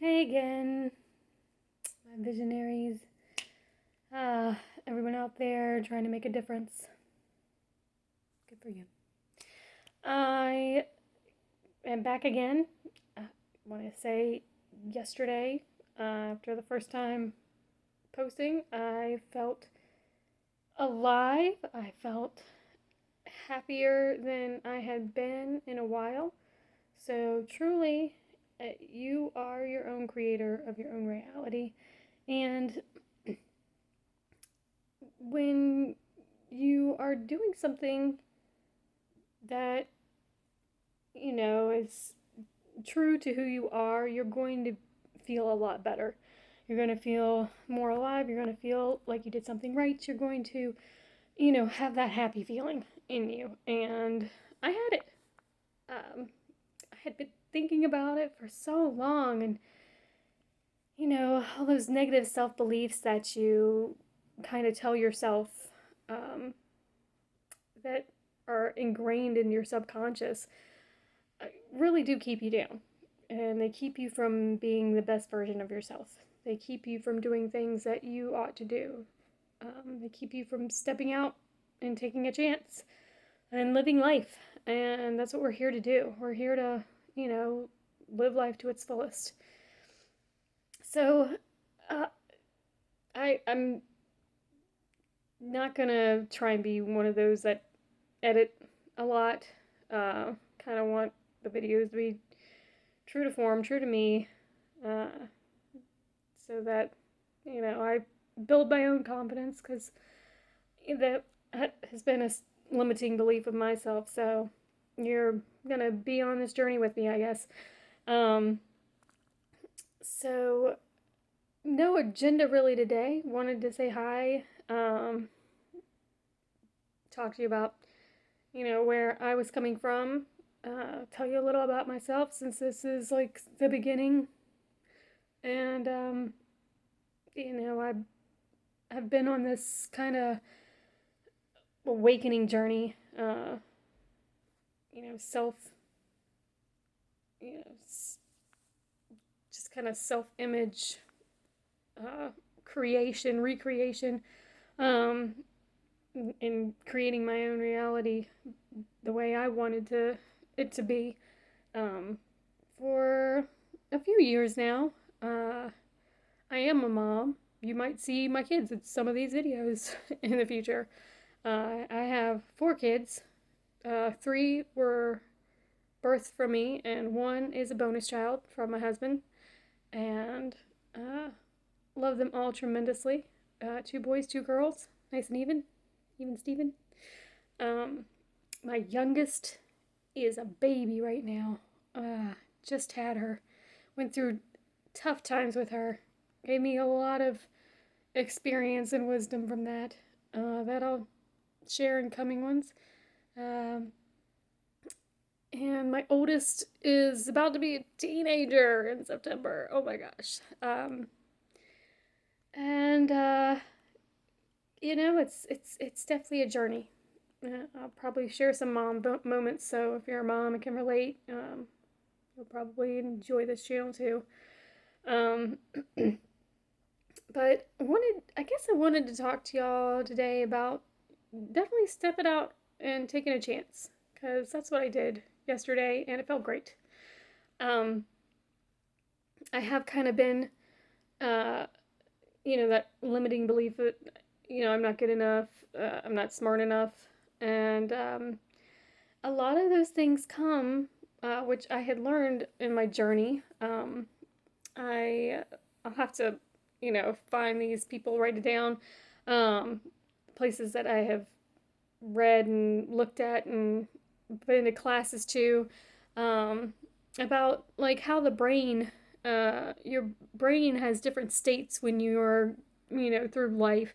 Hey again, my visionaries. Everyone out there trying to make a difference. Good for you. I am back again. I want to say yesterday, after the first time posting, I felt alive. I felt happier than I had been in a while. So, truly, you are your own creator of your own reality. And when you are doing something that, is true to who you are, you're going to feel a lot better. You're going to feel more alive. You're going to feel like you did something right. You're going to, have that happy feeling in you. And I had it. I had been thinking about it for so long. And, all those negative self beliefs that you kind of tell yourself um, that are ingrained in your subconscious really do keep you down. And they keep you from being the best version of yourself. They keep you from doing things that you ought to do. They keep you from stepping out and taking a chance and living life. And that's what we're here to do. We're here to, live life to its fullest. So, uh, I'm not gonna try and be one of those that edit a lot. Kind of want the videos to be true to form, true to me, uh, so that, I build my own confidence because that has been a limiting belief of myself. So you're gonna be on this journey with me, I guess. Um, so no agenda really today. Wanted to say hi, talk to you about, where I was coming from, tell you a little about myself since this is like the beginning. And, I've been on this kind of awakening journey, self, just kind of self image, creation, recreation, um, in creating my own reality the way I wanted it to be, um, for a few years now. I am a mom. You might see my kids in some of these videos in the future. I have 4 kids. 3 were birthed from me, and 1 is a bonus child from my husband. And love them all tremendously. 2 boys, 2 girls, nice and even Steven. Um, my youngest is a baby right now. Just had her. Went through tough times with her. Gave me a lot of experience and wisdom from that. That I'll share in coming ones. Um, and my oldest is about to be a teenager in September. Oh my gosh. And it's definitely a journey. I'll probably share some mom moments. So if you're a mom and can relate, you'll probably enjoy this channel too. Um, but I wanted to talk to y'all today about definitely stepping out and taking a chance, because that's what I did yesterday, and it felt great. Um, I have kind of been, uh, that limiting belief that, I'm not good enough, I'm not smart enough, and a lot of those things come, which I had learned in my journey. I'll have to, find these people, write it down, places that I have read and looked at and been into classes too, about like how the brain, your brain has different states when you're, through life.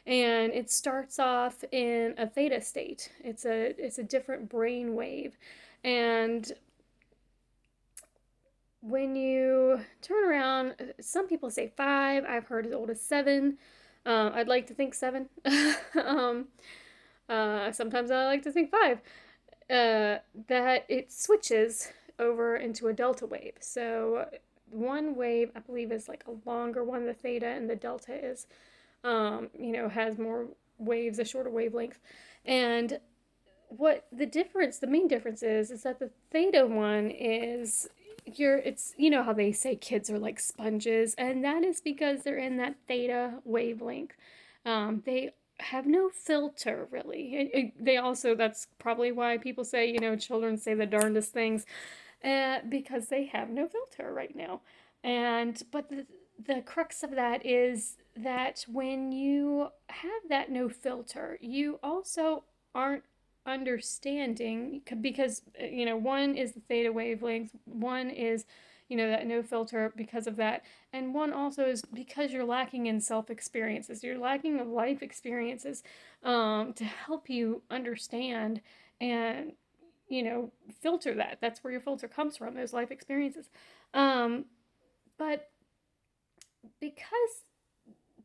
And it starts off in a theta state. It's a different brain wave. And when you turn around, some people say 5. I've heard as old as 7. I'd like to think 7. um, Sometimes I like to think 5. That it switches over into a delta wave. So one wave, I believe, is like a longer one, the theta, and the delta is, has more waves, a shorter wavelength. And what the main difference is that the theta one is it's how they say kids are like sponges, and that is because they're in that theta wavelength. They have no filter really. They also, that's probably why people say, children say the darndest things, because they have no filter right now. And but the crux of that is that when you have that no filter, you also aren't understanding, because one is the theta wavelength, one is that no filter because of that, and one also is because you're lacking in self experiences, you're lacking of life experiences, to help you understand and filter that. That's where your filter comes from, those life experiences. um, but because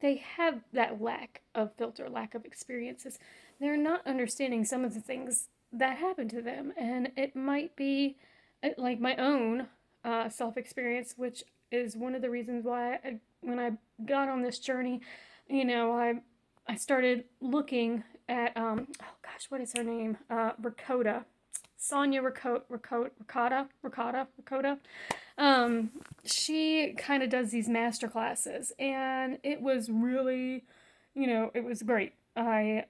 they have that lack of filter, lack of experiences, they're not understanding some of the things that happen to them. And it might be like my own self experience, which is one of the reasons why when I got on this journey, I started looking at, oh gosh, what is her name? Ricotta. Sonia Ricotta. Um, she kind of does these master classes, and it was really, it was great. I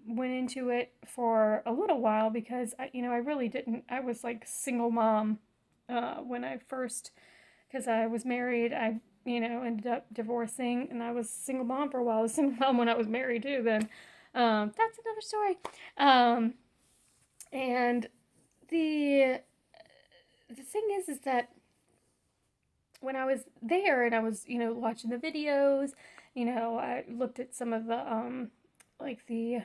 went into it for a little while because I really didn't. I was like single mom when I first, because I was married. I ended up divorcing, and I was single mom for a while. I was single mom when I was married too. Then that's another story. Um, and the the thing is that when I was there and I was, watching the videos, I looked at some of the like the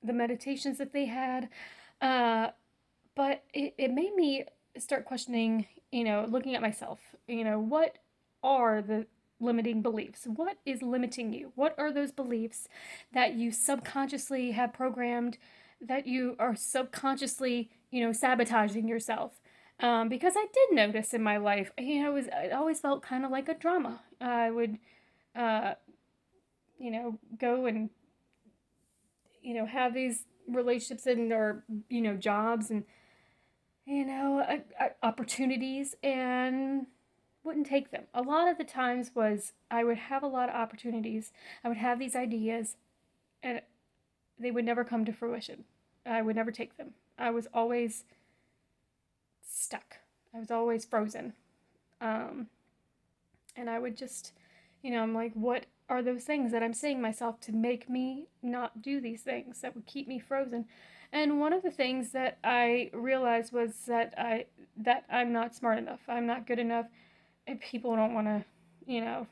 meditations that they had. Uh but it made me start questioning, looking at myself, what are the limiting beliefs? What is limiting you? What are those beliefs that you subconsciously have programmed, that you are subconsciously, sabotaging yourself? Because I did notice in my life, it always felt kind of like a drama. I would, uh, go and, have these relationships and or jobs and opportunities, and wouldn't take them. A lot of the times was I would have a lot of opportunities, I would have these ideas, and they would never come to fruition. I would never take them. I was always stuck. I was always frozen. Um, and I would just, I'm like, what are those things that I'm saying myself to make me not do these things that would keep me frozen? And one of the things that I realized was that I'm not smart enough. I'm not good enough. And people don't want to, you know,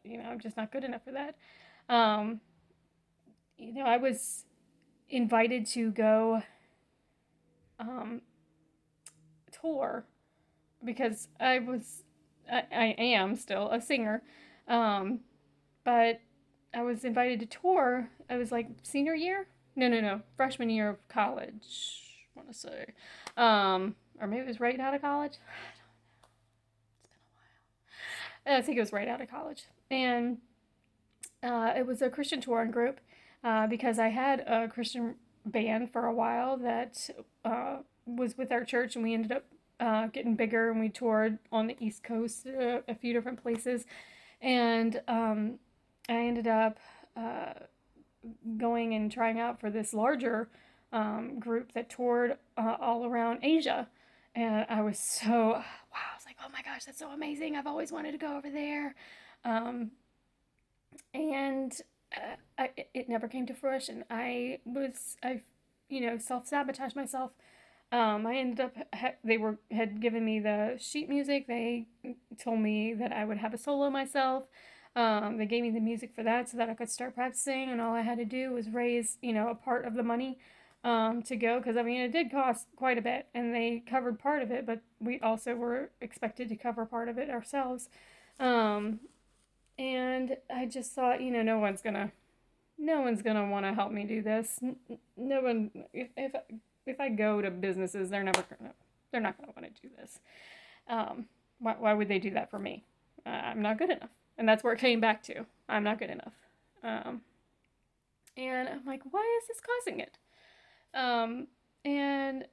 I'm just not good enough for that. Um, I was invited to go um, tour because I am still a singer, um, but I was invited to tour. I was like senior year, no, freshman year of college. I want to say, or maybe it was right out of college. It's been a while. I think it was right out of college, and it was a Christian touring group, because I had a Christian band for a while that was with our church, and we ended up getting bigger, and we toured on the East Coast, a few different places, and I ended up going and trying out for this larger group that toured all around Asia. And I was so, wow, I was like, oh my gosh, that's so amazing. I've always wanted to go over there. Um, and it never came to fruition. Self sabotaged myself. I ended up, they had given me the sheet music. They told me that I would have a solo myself. They gave me the music for that so that I could start practicing, and all I had to do was raise, a part of the money to go, because I mean, it did cost quite a bit, and they covered part of it, but we also were expected to cover part of it ourselves. Um, and I just thought, no one's gonna want to help me do this. No one, if I go to businesses, they're not gonna want to do this. Why would they do that for me? I'm not good enough. And that's where it came back to. I'm not good enough. Um, and I'm like, why is this causing it? Um, and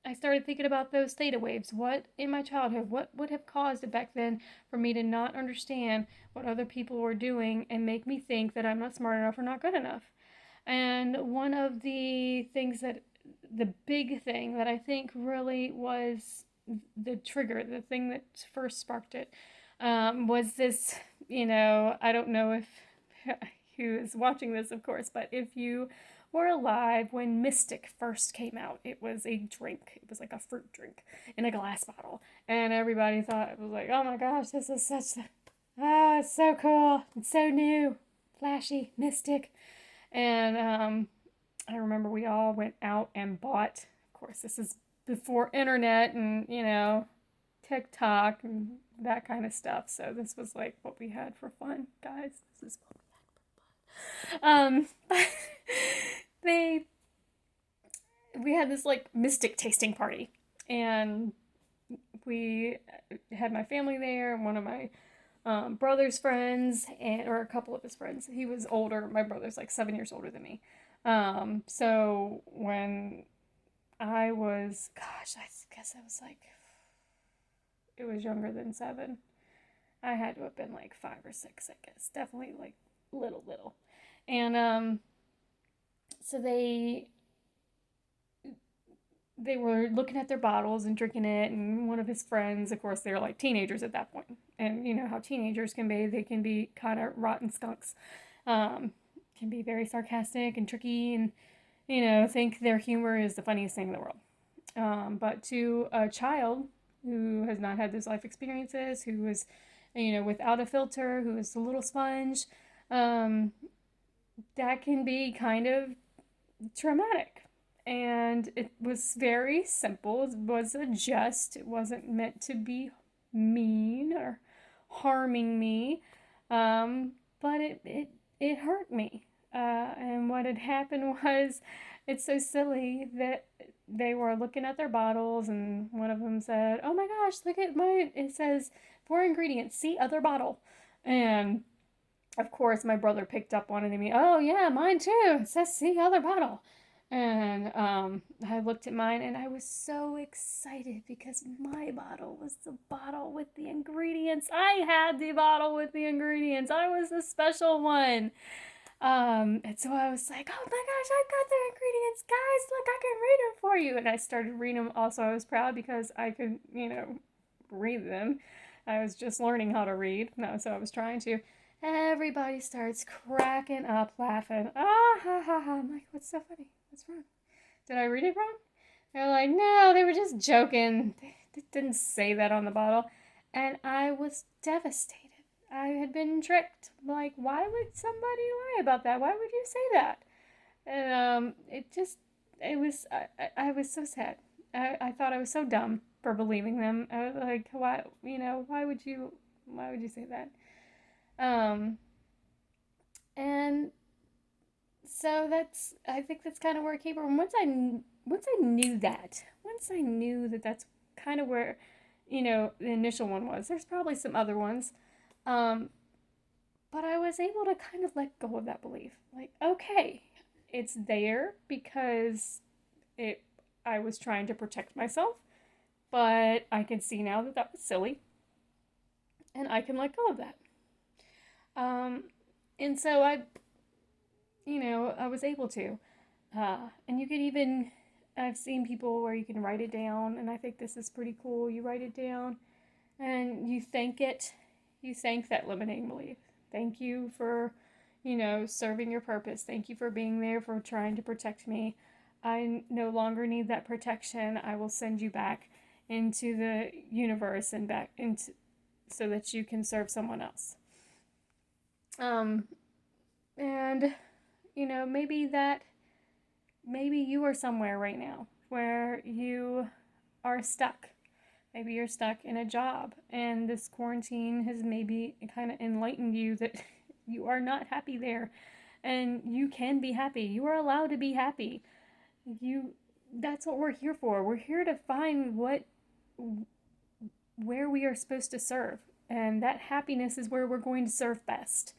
I started thinking about those theta waves. What in my childhood, what would have caused it back then for me to not understand what other people were doing and make me think that I'm not smart enough or not good enough? And one of the things that, the big thing that I think really was the trigger, the thing that first sparked it, was this, I don't know if who is watching this, of course, but if you were alive when Mystic first came out, it was a drink. It was like a fruit drink in a glass bottle. And everybody thought, it was like, oh my gosh, this is it's so cool. It's so new, flashy, Mystic. And I remember we all went out and bought, of course, this is before internet and, TikTok and that kind of stuff. So this was like what we had for fun, guys. This is what we had for fun. They we had this like Mystic tasting party, and we had my family there, and one of my brother's friends, or a couple of his friends. He was older. My brother's like 7 years older than me. So when I was, gosh, I guess I was like, it was younger than 7. I had to have been like 5 or 6, I guess. Definitely like little. And so they were looking at their bottles and drinking it, and one of his friends, of course, they were like teenagers at that point, and you know how teenagers can be. They can be kind of rotten skunks, um, can be very sarcastic and tricky, and think their humor is the funniest thing in the world. But to a child who has not had those life experiences, who is without a filter, who is a little sponge, um, that can be kind of traumatic. And it was very simple. It was a jest. It wasn't meant to be mean or harming me. But it hurt me. And what had happened was, it's so silly that they were looking at their bottles, and one of them said, "Oh my gosh, look at mine. It says 4 ingredients. See other bottle." And of course, my brother picked up on it and me. Oh yeah, mine too. It says see other bottle. And I looked at mine and I was so excited because my bottle was the bottle with the ingredients. I had the bottle with the ingredients. I was the special one. And so I was like, oh my gosh, I got the ingredients, guys. Look, I can read them for you. And I started reading them. Also, I was proud because I could, read them. I was just learning how to read. No, so I was trying to. Everybody starts cracking up, laughing. Ah, ha, ha, ha. I'm like, what's so funny? What's wrong? Did I read it wrong? They're like, no, they were just joking. They didn't say that on the bottle. And I was devastated. I had been tricked. Like, why would somebody lie about that? Why would you say that? And I was so sad. I thought I was so dumb for believing them. I was like, why would you say that? Um, and so I think that's kind of where it came from. Once I knew that that's kind of where, the initial one was. There's probably some other ones. Um, but I was able to kind of let go of that belief. Like, okay, it's there because it I was trying to protect myself, but I can see now that that was silly, and I can let go of that. Um, and so I was able to. And you could even, I've seen people where you can write it down, and I think this is pretty cool. You write it down and you thank it. You thank that limiting belief. Thank you for, serving your purpose. Thank you for being there, for trying to protect me. I no longer need that protection. I will send you back into the universe and back into so that you can serve someone else. Um, and maybe you are somewhere right now where you are stuck. Maybe you're stuck in a job, and this quarantine has maybe kind of enlightened you that you are not happy there, and you can be happy. You are allowed to be happy. That's what we're here for. We're here to find where we are supposed to serve. And that happiness is where we're going to serve best.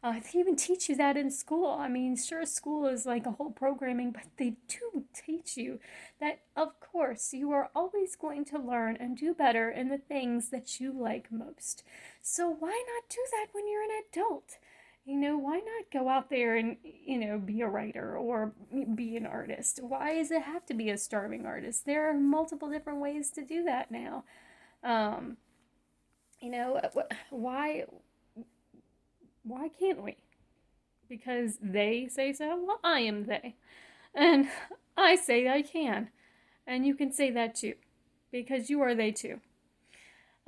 They even teach you that in school. I mean, sure, school is like a whole programming, but they do teach you that, of course, you are always going to learn and do better in the things that you like most. So why not do that when you're an adult? Why not go out there and, be a writer or be an artist? Why does it have to be a starving artist? There are multiple different ways to do that now. Um, why can't we? Because they say so? Well, I am they. And I say I can. And you can say that too. Because you are they too.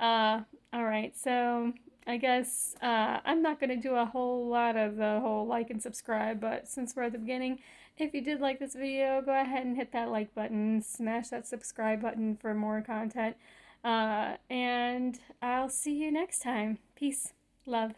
Alright, so I guess I'm not going to do a whole lot of the whole like and subscribe, but since we're at the beginning, if you did like this video, go ahead and hit that like button, smash that subscribe button for more content, and I'll see you next time. Peace. Love.